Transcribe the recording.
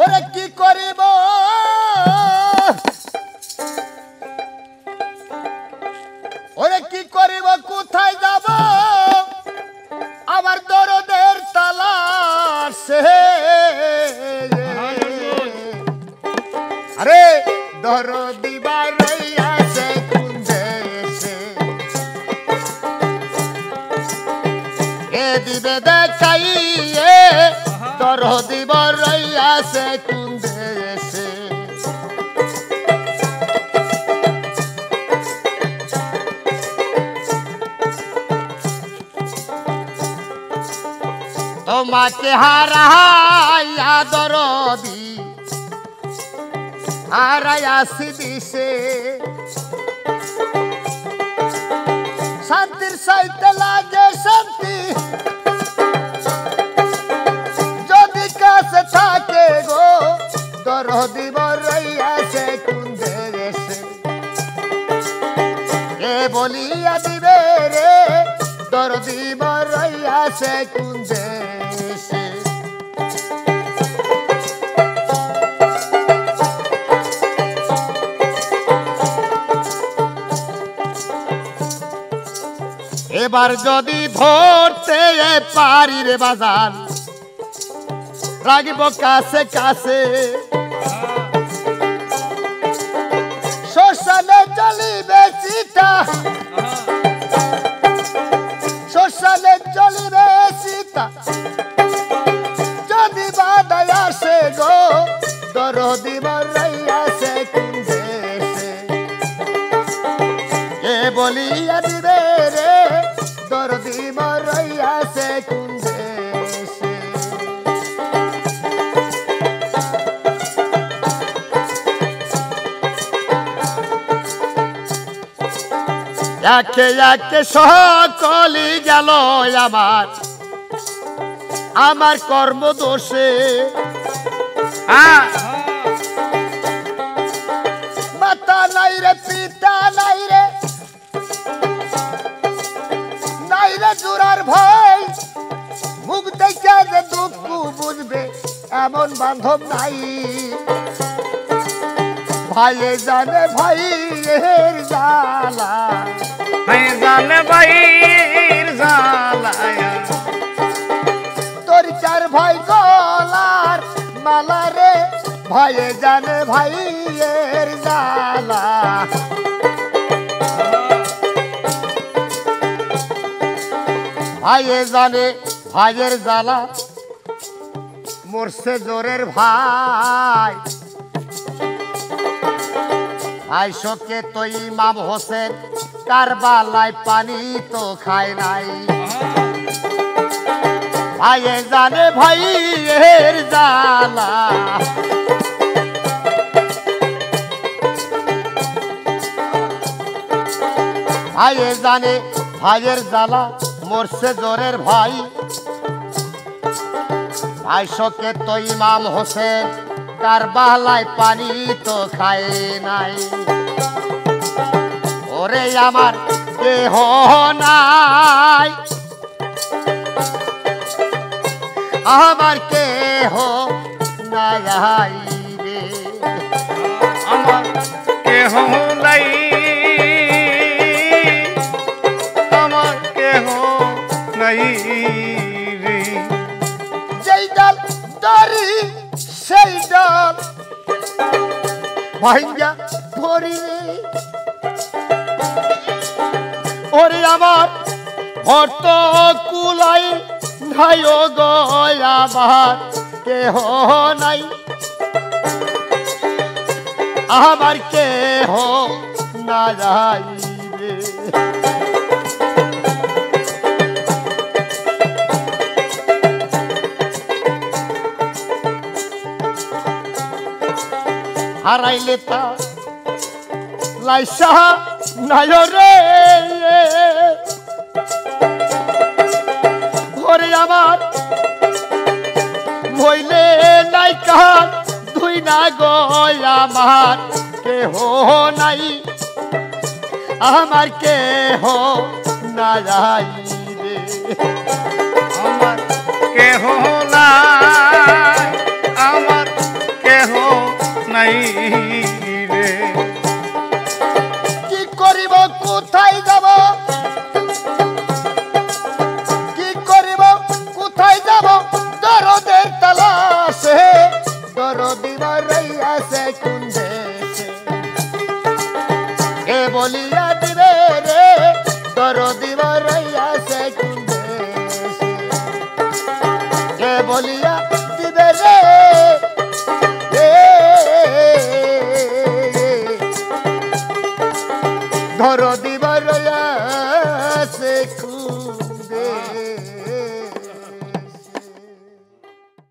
ওরে কি করিব ওরে কি করিব কোথায় যাব আমার দরদের তালাশে আরে দরদি বারাইয়াছে কোন দেশে এ দিবে দেখাইয়ে দরদি বারাইয়াছে কোন দেশে তোমাকে হারাইয়া দরদি হারাইয়াছি দিশে শান্তির সাইতে লাগে শান্তি যদি কাছে থাকে গো দরদি বরাইয়াছে কোন দেশে এ বলিয়া দিবে রে দরদি বরাইয়াছে কোন দেশে এবার যদি ধরতে পারি রে বাজার রাখব কাছে কাছে শ্মশানে চলিবে চিতা শ্মশানে চলিবে চিতা যদি বাধায় আসে গো দরদি বরাইয়াছে কোন দেশে এ বলিয়া দিবে রে দরদি বরাইয়াছে কোন দেশে একে একে সকলি গেল আমার কর্মদোষে মাতা নাই রে পিতা নাই রে নাই রে জোড়ার ভাই মুখ দেখে যে দুঃখ বুঝবে এমন বান্ধব নাই ভাইয়ে জানে ভাইয়ের জ্বালা ভাই জানে ভাইয়ের জ্বালা তোর চার ভাই গলার মালা রে ভাইয়ে জানে ভাইয়ের জ্বালা ভাইয়ে জানে ভাইয়ের জ্বালা মরছে জোরের ভাই ভাই শোকে তো ইমাম হোসেন কারবালায় পানি তো খায় নাই ভাইয়ে জানে ভাইয়ের জ্বালা ভাইয়ে জানে ভাইয়ের জ্বালা মরছে জোরের ভাই ভাই শোকে তো ইমাম হোসেন কারবালায় পানি তো খায় নাই ওরে আমার দেহ নাই আমার কেহ নাই রে আমার কেহ নাই আমার কেহ নাই রে যেই ডাল ধরি সেই ডাল ভাইয়া ধরি রে ওরে আমার ভর্ত কুলাই নাই ও গয় আমার কেহ নাই আমার কেহ নাই রে হারাইলে তা লাইসা নাই রে ওরে আমার মইলে নাই কার ধুই না গয় আমার কেহ নাই আমার কেহ নাই রে আমার কেহ নাই আমার বলিয়া দিবে রে তোর দিব রইয়া সে কুন্দে কে বলিয়া